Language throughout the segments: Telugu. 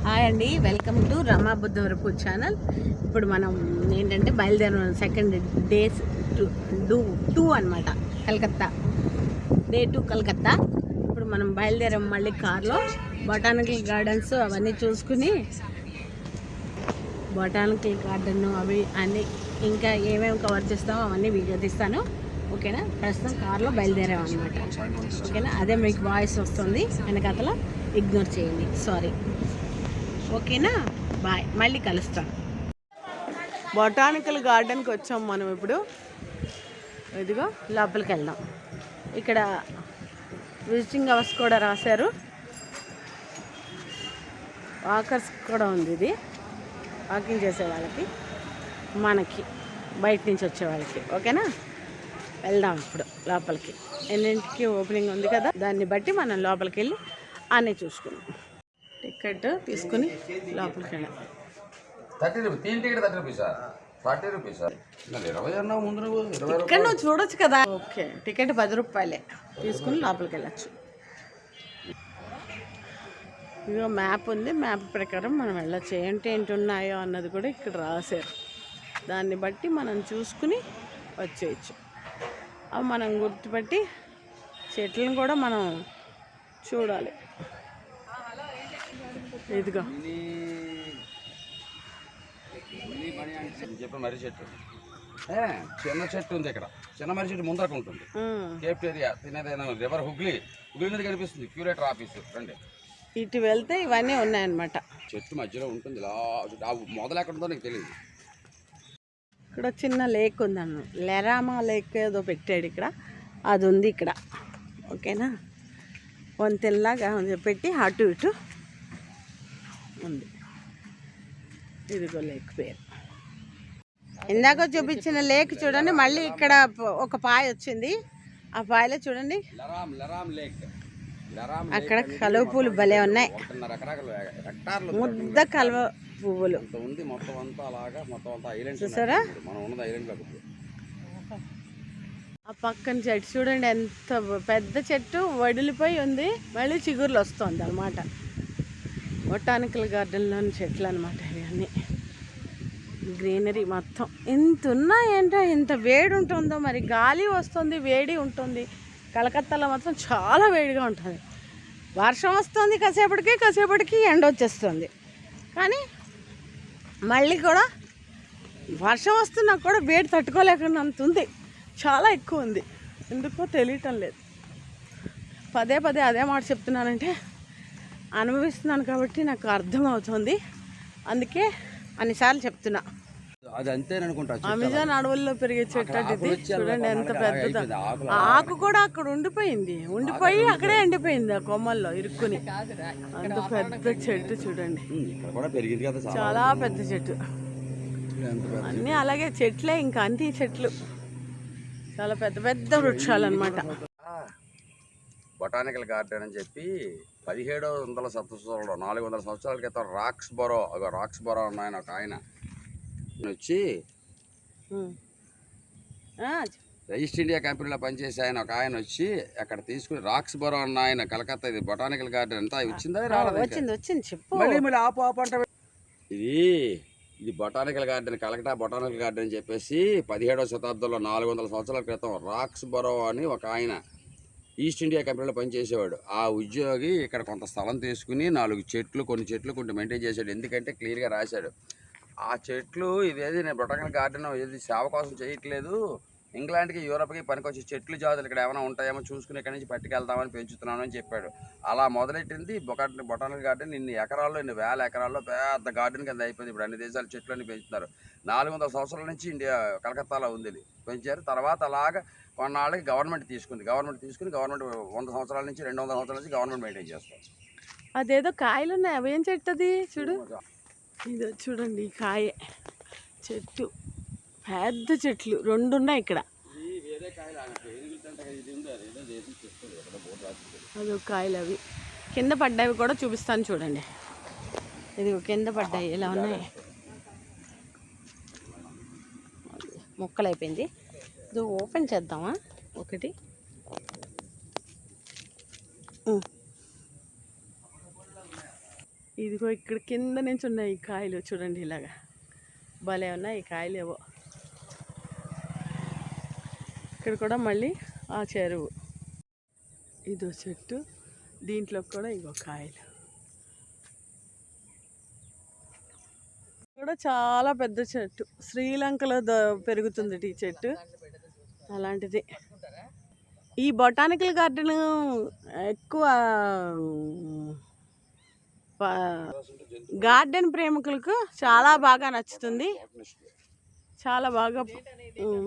హాయ్ అండి, welcome to Rama Buddhavarapu channel. ఇప్పుడు మనం ఏంటంటే బయలుదేరం సెకండ్ డేస్ టూ అనమాట. కలకత్తా డే 2 కలకత్తా. ఇప్పుడు మనం బయలుదేరాం మళ్ళీ కార్లో. బొటానికల్ గార్డెన్స్ అవన్నీ చూసుకుని, బొటానికల్ గార్డెన్ అవి అన్నీ ఇంకా ఏమేమి కవర్ చేస్తామో అవన్నీ వీడియో తీస్తాను. ఓకేనా? ప్రస్తుతం కార్లో బయలుదేరాం అనమాట. ఓకేనా? అదే మీకు వాయిస్ వస్తుంది వెనకాతల, ఇగ్నోర్ చేయండి, సారీ. ఓకేనా? బాయ్, మళ్ళీ కలుస్తాం. బొటానికల్ గార్డెన్కి వచ్చాం మనం ఇప్పుడు. ఇదిగో లోపలికి వెళ్దాం. ఇక్కడ విజిటింగ్ అవర్స్ కూడా రాశారు, వాకర్స్ కూడా ఉంది. ఇది వాకింగ్ చేసే వాళ్ళకి, మనకి బయట నుంచి వచ్చే వాళ్ళకి. ఓకేనా? వెళ్దాం ఇప్పుడు లోపలికి. ఎన్నింటికి ఓపెనింగ్ ఉంది కదా, దాన్ని బట్టి మనం లోపలికి వెళ్ళి అన్నీ చూసుకున్నాం. టికెట్ తీసుకుని లోపలికి వెళ్ళాం. 30 రూపీస్ 3 టికెట్ 30 రూపీస్ 40 రూపీస్ 20 అన్నా ముందు నువ్వు 20 ఇక్కడ నువ్వు చూడొచ్చు కదా. ఓకే, టికెట్ 10 రూపాయలే, తీసుకుని లోపలికి వెళ్ళచ్చు. ఇదిగో మ్యాప్ ఉంది, మ్యాప్ ప్రకారం మనం వెళ్ళచ్చు. ఏంటి ఉన్నాయో అన్నది కూడా ఇక్కడ రాశారు, దాన్ని బట్టి మనం చూసుకుని వచ్చేయచ్చు. అవి మనం గుర్తుపెట్టి చెట్లను కూడా మనం చూడాలి. ఇదిగో చెప్పిన మర్రి చెట్టు, చిన్న చెట్టు ఉంది ఇక్కడ. చిన్న మర్రి చెట్టు ముందరకు ఉంటుంది. కేఫ్టేరియా తినేదైనా రివర్ హుగ్లీ మీద కనిపిస్తుంది. క్యూరేటర్ ఆఫీస్ రండి. ఇటు వెళ్తే ఇవన్నీ ఉన్నాయన్నమాట. చెట్టు మధ్యలో ఉంటుంది. ఇలా మొదలు ఎక్కడ ఉందో నీకు తెలియదు. ఇక్కడ చిన్న లేక్ ఉందన్న, లెరామా లేక్ ఏదో పెట్టాడు ఇక్కడ, అది ఉంది ఇక్కడ. ఓకేనా? వంతెల్లాగా పెట్టి అటు ఇటు ఉంది. ఇదిగో లేక్ పేరు. ఇందాక చూపించిన లేక్ చూడండి, మళ్ళీ ఇక్కడ ఒక పాయ వచ్చింది. ఆ పాయలో చూడండి, అక్కడ కలువ పూలు భలే ఉన్నాయి. ముద్ద కలువ పువ్వులు చూసారా? ఆ పక్కన చెట్టు చూడండి, ఎంత పెద్ద చెట్టు వడిలిపోయి ఉంది, మళ్ళీ చిగుర్లు వస్తుంది అన్నమాట. బొటానికల్ గార్డెన్లోని చెట్లు అనమాట ఇవన్నీ. గ్రీనరీ మొత్తం ఎంత ఉన్నాయంటే, ఎంత వేడి ఉంటుందో మరి. గాలి వస్తుంది, వేడి ఉంటుంది. కలకత్తాలో మాత్రం చాలా వేడిగా ఉంటుంది. వర్షం వస్తుంది కాసేపటికి ఎండ వచ్చేస్తుంది. కానీ మళ్ళీ కూడా వర్షం వస్తున్నా కూడా వేడి తట్టుకోలేకున్నంత ఉంది. చాలా ఎక్కువ ఉంది, ఎందుకో తెలియటం లేదు. పదే అదే మాట చెప్తున్నానంటే అనుభవిస్తున్నాను కాబట్టి నాకు అర్థమవుతుంది, అందుకే అన్నిసార్లు చెప్తున్నా. అది అంతేననుకుంటా. అమెజాన్ అడవుల్లో పెరిగే చెట్టు ఇది చూడండి, ఎంత పెద్దదో. ఆకు కూడా అక్కడ ఉండిపోయి అక్కడే ఎండిపోయింది, ఆ కొమ్మల్లో ఇరుక్కుని. అంత పెద్ద చెట్టు చూడండి, చాలా పెద్ద చెట్టు. అన్నీ అలాగే చెట్లే, ఇంకా అన్ని చెట్లు చాలా పెద్ద వృక్షాలు అన్నమాట. బొటానికల్ గార్డెన్ అని చెప్పి 1700 సంవత్సరాలు 400 సంవత్సరాల క్రితం రాక్స్ బొరో ఉన్నాయని ఒక ఆయన వచ్చి, ఈస్ట్ ఇండియా కంపెనీలో పనిచేసే ఒక ఆయన వచ్చి అక్కడ తీసుకుని రాక్స్ బొరో ఉన్న ఆయన కలకత్తా, ఇది బొటానికల్ గార్డెన్ అంతా వచ్చిందా వచ్చింది చెప్పు. మళ్ళీ ఆపు అంటే ఇది botanical garden, Calcutta botanical garden అని చెప్పేసి 17వ శతాబ్దంలో 400 సంవత్సరాల క్రితం రాక్స్ బొరో అని ఒక ఆయన ఈస్ట్ ఇండియా కంపెనీలో పనిచేసేవాడు. ఆ ఉద్యోగి ఇక్కడ కొంత స్థలం తీసుకుని 4 చెట్లు కొన్ని మెయింటైన్ చేశాడు. ఎందుకంటే క్లియర్గా రాశాడు, ఆ చెట్లు ఇదేది నేను బొటానికల్ గార్డెన్ ఏది సేవ కోసం చేయట్లేదు, ఇంగ్లాండ్కి యూరోప్కి పనికొచ్చే చెట్లు జాతులు ఇక్కడ ఏమైనా ఉంటాయేమో చూసుకుని ఇక్కడి నుంచి పట్టుకెళ్తామని పెంచుతున్నాను అని చెప్పాడు. అలా మొదలెట్టింది బొటానికల్ గార్డెన్. ఇన్ని వేల ఎకరాల్లో పెద్ద గార్డెన్ కింద అయిపోయింది. ఇప్పుడు అన్ని దేశాలు చెట్లన్నీ పెంచుతున్నారు. 400 సంవత్సరాల నుంచి ఇండియా కలకత్తాలో ఉంది, పెంచారు. తర్వాత అలాగా కొన్నాళ్ళకి గవర్నమెంట్ తీసుకుని గవర్నమెంట్ 100 సంవత్సరాల నుంచి 200 సంవత్సరాల నుంచి గవర్నమెంట్ మెయింటైన్ చేస్తారు. అదేదో కాయలు ఉన్నాయి, అవి ఏం చెట్టు అది చూడు. ఇది చూడండి, ఈ కాయ చెట్టు, పెద్ద చెట్లు 2 ఉన్నాయి ఇక్కడ. అదో కాయలు, అవి కింద పడ్డాయి కూడా చూపిస్తాను చూడండి. ఇది కింద పడ్డాయి, ఇలా ఉన్నాయి, ముక్కలు అయిపోయింది. ఇది ఓపెన్ చేద్దామా ఒకటి. ఇదిగో ఇక్కడ కింద నుంచి ఉన్నాయి ఈ కాయలు చూడండి, ఇలాగా భలే ఉన్నాయి ఈ కాయలు ఏవో. ఇక్కడ కూడా మళ్ళీ ఆ చెరువు, ఇదో చెట్టు, దీంట్లో కూడా ఇగో కాయలు. కూడా చాలా పెద్ద చెట్టు, శ్రీలంకలో పెరుగుతుంది ఈ చెట్టు, అలాంటిది. ఈ బొటానికల్ గార్డెన్ ఎక్కువ గార్డెన్ ప్రేమికులకు చాలా బాగా నచ్చుతుంది, చాలా బాగా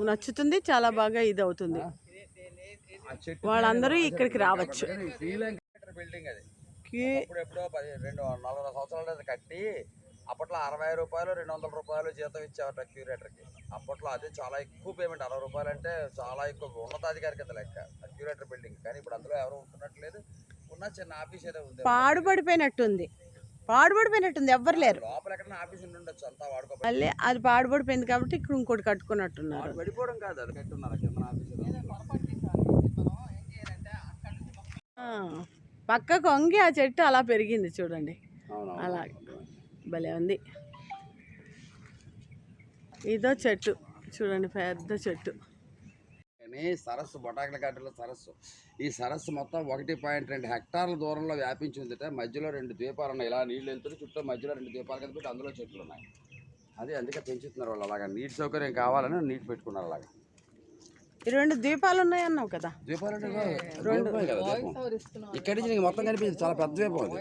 నచ్చుతుంది, చాలా బాగా ఇది అవుతుంది. వాళ్ళందరూ ఇక్కడికి రావచ్చు. కట్టి అప్పట్లో 60 రూపాయలు 200 రూపాయలు జీతం ఇచ్చేవారు క్యూరేటర్కి. అప్పట్లో అదే చాలా ఎక్కువ పేమెంట్, 60 రూపాయలు అంటే చాలా ఎక్కువ, ఉన్నతాధికారి కింద లెక్క క్యూరేటర్ బిల్డింగ్. కానీ ఇప్పుడు అందులో ఎవరు ఉంటున్నట్లేదు, ఉన్న చిన్న ఆఫీస్ ఏదో ఉంది, పాడుపడిపోయినట్టుంది, ఎవ్వరు లేరు లోపల. ఎక్కడ ఆఫీస్ ఉండొచ్చు, అంతా వాడుకో. మళ్ళీ అది పాడుపడిపోయింది కాబట్టి ఇక్కడ ఇంకోటి కట్టుకున్నట్టున్నారు. పడిపోవడం కాదు, అది కట్టున్నారు కింద ఆఫీస్. పక్కకు వంగి ఆ చెట్టు అలా పెరిగింది చూడండి, అలా భలే ఉంది. ఇదో చెట్టు చూడండి, పెద్ద చెట్టు. సరస్సు బొటానికల్ గార్డెన్లో సరస్సు. ఈ సరస్సు మొత్తం 1.2 హెక్టార్ల దూరంలో వ్యాపించి ఉందిట. మధ్యలో 2 ద్వీపాలు ఉన్నాయి, ఇలా నీళ్ళు వెళ్తుంది, చుట్టూ మధ్యలో 2 ద్వీపాలు కదా పెట్టి అందులో చెట్లు ఉన్నాయి. అదే అందుకే పెంచుతున్నారు వాళ్ళు, అలాగా నీటి సౌకర్యం కావాలని నీటి పెట్టుకున్నారు అలాగా. 2 ద్వీపాలు ఉన్నాయి అన్నావు కదా. ద్వీపాలు అంటే 2 కదా ద్వీపం, ఇక్కడి నుంచి నీకు మొత్తం కనిపించింది, చాలా పెద్ద ద్వీపం అది.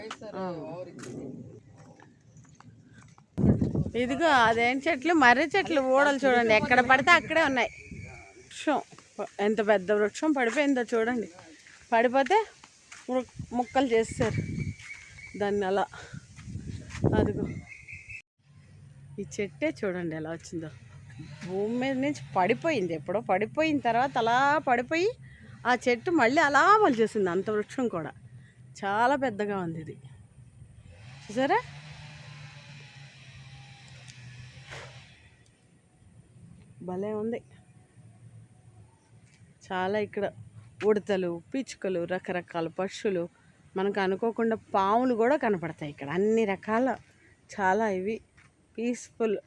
ఇదిగో అదేం చెట్లు, మర్రి చెట్లు, ఊడలు చూడండి, ఎక్కడ పడితే అక్కడే ఉన్నాయి. వృక్షం ఎంత పెద్ద వృక్షం పడిపోయిందో చూడండి, పడిపోతే ముక్కలు చేస్తారు దాన్ని అలా. అదిగో ఈ చెట్టే చూడండి ఎలా వచ్చిందో, భూమి మీద నుంచి పడిపోయింది, ఎప్పుడో పడిపోయిన తర్వాత అలా పడిపోయి ఆ చెట్టు మళ్ళీ అలా మలిచేసింది. అంత వృక్షం కూడా చాలా పెద్దగా ఉంది ఇది, చూసారా. భలే ఉంది చాలా. ఇక్కడ ఉడతలు, పిచ్చుకలు, రకరకాల పక్షులు, మనకు అనుకోకుండా పాములు కూడా కనపడతాయి ఇక్కడ, అన్ని రకాల. చాలా ఇవి పీస్ఫుల్,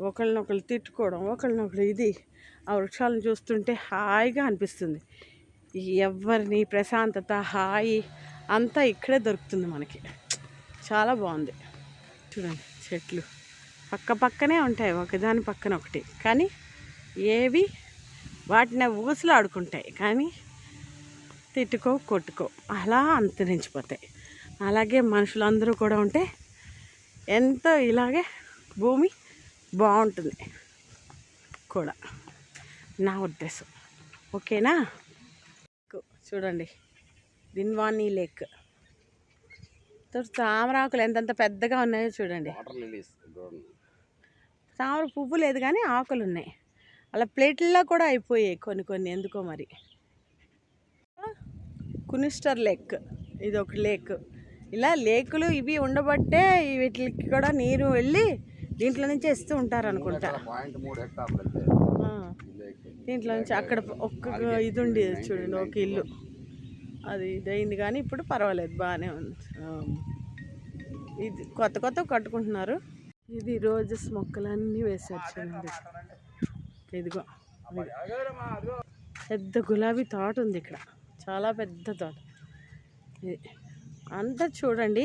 ఒకళ్ళనొకళ్ళు తిట్టుకోవడం, ఒకళ్ళనొకళ్ళు ఇది, ఆ వృక్షాలను చూస్తుంటే హాయిగా అనిపిస్తుంది. ఎవరిని ప్రశాంతత, హాయి అంతా ఇక్కడే దొరుకుతుంది మనకి, చాలా బాగుంది. చూడండి చెట్లు పక్క పక్కనే ఉంటాయి, ఒకదాని పక్కన ఒకటి, కానీ ఏవి వాటిని ఊసులు ఆడుకుంటాయి, కానీ తిట్టుకో కొట్టుకో అలా అంతరించిపోతాయి. అలాగే మనుషులందరూ కూడా ఉంటే ఎంతో ఇలాగే భూమి బాగుంటుంది కూడా, నా ఉద్దేశం. ఓకేనా. చూడండి దిన్వానీ లేక్, తామరాకులు ఎంతంత పెద్దగా ఉన్నాయో చూడండి. తామర పువ్వు లేదు కానీ ఆకులు ఉన్నాయి, అలా ప్లేట్లలో కూడా అయిపోయాయి కొన్ని ఎందుకో మరి. కునిస్టర్ లేక్, ఇది ఒక లేక్. ఇలా లేకులు ఇవి ఉండబట్టే వీటికి కూడా నీరు వెళ్ళి దీంట్లో నుంచి ఇస్తూ ఉంటారు అనుకుంటా. దీంట్లో నుంచి అక్కడ ఒక్క ఇది ఉండేది చూడండి, ఒక ఇల్లు, అది ఇదైంది కానీ ఇప్పుడు పర్వాలేదు, బాగానే ఉంది. ఇది కొత్త కట్టుకుంటున్నారు. ఇది రోజెస్ మొక్కలన్నీ వేశారు చూడండి. ఇదిగో పెద్ద గులాబీ తోట ఉంది ఇక్కడ, చాలా పెద్ద తోట. ఇది అంతా చూడండి,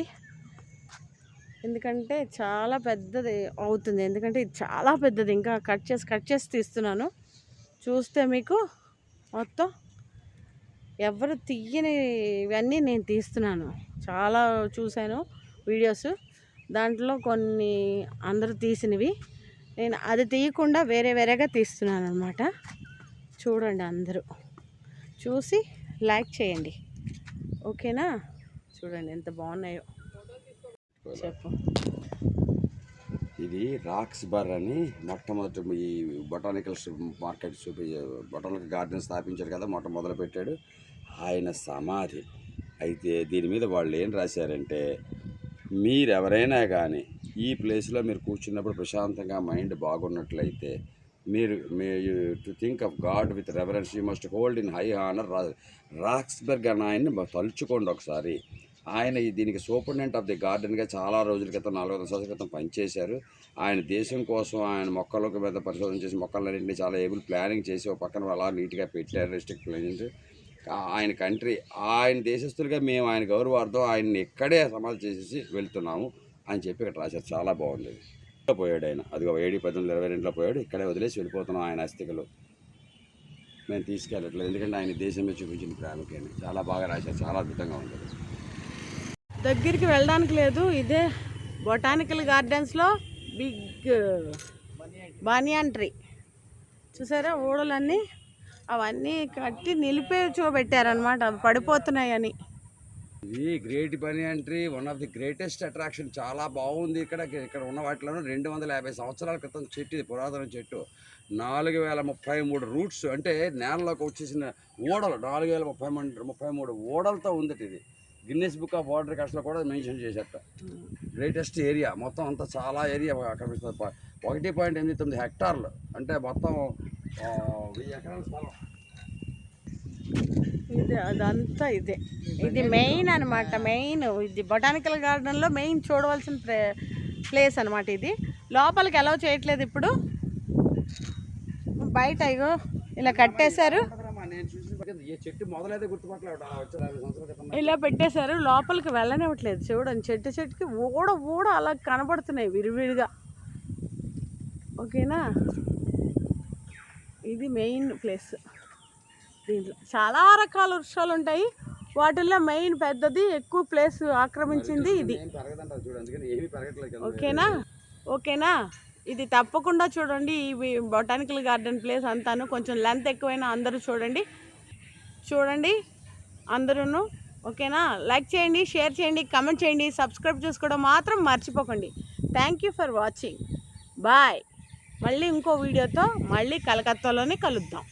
ఎందుకంటే చాలా పెద్దది అవుతుంది, ఎందుకంటే ఇది చాలా పెద్దది. ఇంకా కట్ చేసి తీస్తున్నాను, చూస్తే మీకు మొత్తం ఎవరు తీయని ఇవన్నీ నేను తీస్తున్నాను. చాలా చూశాను వీడియోస్, దాంట్లో కొన్ని అందరూ తీసినవి, నేను అది తీయకుండా వేరేగా తీస్తున్నాను అనమాట. చూడండి, అందరూ చూసి లైక్ చేయండి, ఓకేనా. చూడండి ఎంత బాగున్నాయో. చెప్పు. ఇది రాక్స్ బర్ అని మొట్టమొదటి ఈ బొటానికల్ మార్కెట్ బొటానికల్ గార్డెన్ స్థాపించాడు కదా, మొదలు పెట్టాడు ఆయన సమాధి. అయితే దీని మీద వాళ్ళు ఏం రాశారంటే, మీరు ఎవరైనా కానీ ఈ ప్లేస్లో మీరు కూర్చున్నప్పుడు ప్రశాంతంగా మైండ్ బాగున్నట్లయితే మీరు to think of God with reverence you must hold in high honour Roxburgh అన్న ఆయన్ని తలుచుకోండి ఒకసారి. ఆయన దీనికి సూపరింటెండెంట్ ఆఫ్ ది గార్డెన్గా చాలా రోజుల క్రితం 400 సంవత్సరాల క్రితం పనిచేశారు. ఆయన దేశం కోసం ఆయన మొక్కలకు మీద పరిశోధన చేసి మొక్కలన్నింటినీ చాలా ఏబుల్ ప్లానింగ్ చేసి ఒక పక్కన అలా నీట్గా పెట్టారు. రెస్ట్రిక్ట్ ప్లానింగ్ ఆయన కంట్రీ, ఆయన దేశస్తులుగా మేము ఆయన గౌరవార్థం ఆయన్ని ఇక్కడే సమాధి చేసేసి వెళ్తున్నాము అని చెప్పి ఇక్కడ రాశారు. చాలా బాగుంది. పోయాడు ఆయన, అదిగో 7/1822లో పోయాడు. ఇక్కడే వదిలేసి వెళ్ళిపోతున్నాం ఆయన అస్థికలు. మేము తీసుకెళ్ళట్లేదు, ఎందుకంటే ఆయన దేశమే చూపించిన ప్రేమకి అని. చాలా బాగా రాశారు, చాలా అద్భుతంగా ఉంటుంది. దగ్గరికి వెళ్ళడానికి లేదు. ఇదే బొటానికల్ గార్డెన్స్లో బిగ్ బానియాన్ ట్రీ చూసారా, ఊడలన్నీ అవన్నీ కట్టి నిలిపేచోబెట్టారనమాట, అవి పడిపోతున్నాయని. ఇది great banian tree, one of the greatest attraction. చాలా బాగుంది. ఇక్కడ ఉన్న వాటిలోనూ 250 సంవత్సరాల క్రితం చెట్టు, ఇది పురాతన చెట్టు. 4033 రూట్స్, అంటే నేలలోకి వచ్చేసిన ఓడలు 4033 ఓడలతో ఉంది ఇది. గిన్నెస్ బుక్ ఆఫ్ వరల్డ్ రికార్డ్స్లో కూడా మెన్షన్ చేశారట. గ్రేటెస్ట్ ఏరియా మొత్తం అంతా, చాలా ఏరియా కనిపిస్తుంది. 1.89 హెక్టార్లు, అంటే మొత్తం 1000 ఎకరాల స్థలం. ఇది అదంతా ఇది మెయిన్ అనమాట. మెయిన్ ఇది బొటానికల్ గార్డెన్లో మెయిన్ చూడవలసిన ప్లేస్ అనమాట. ఇది లోపలికి అలౌ చేయట్లేదు ఇప్పుడు, బయట ఇగో ఇలా కట్టేశారు, ఇలా పెట్టేశారు. లోపలికి వెళ్ళనివ్వట్లేదు. చూడండి, చెట్టుకి ఊడ అలా కనబడుతున్నాయి విరివిడిగా. ఓకేనా, ఇది మెయిన్ ప్లేస్. దీంట్లో చాలా రకాల వృక్షాలు ఉంటాయి. వాటిల్లో మెయిన్ పెద్దది, ఎక్కువ ప్లేస్ ఆక్రమించింది ఇది. ఓకేనా, ఇది తప్పకుండా చూడండి. ఈ బొటానికల్ గార్డెన్ ప్లేస్ అంతాను కొంచెం లెంత్ ఎక్కువైనా అందరూ చూడండి అందరూ. ఓకేనా, లైక్ చేయండి, షేర్ చేయండి, కమెంట్ చేయండి, సబ్స్క్రైబ్ చేసుకోవడం మాత్రం మర్చిపోకండి. Thank you for watching. Bye. మళ్ళీ ఇంకో వీడియోతో మళ్ళీ కలకత్తాలోనే కలుద్దాం.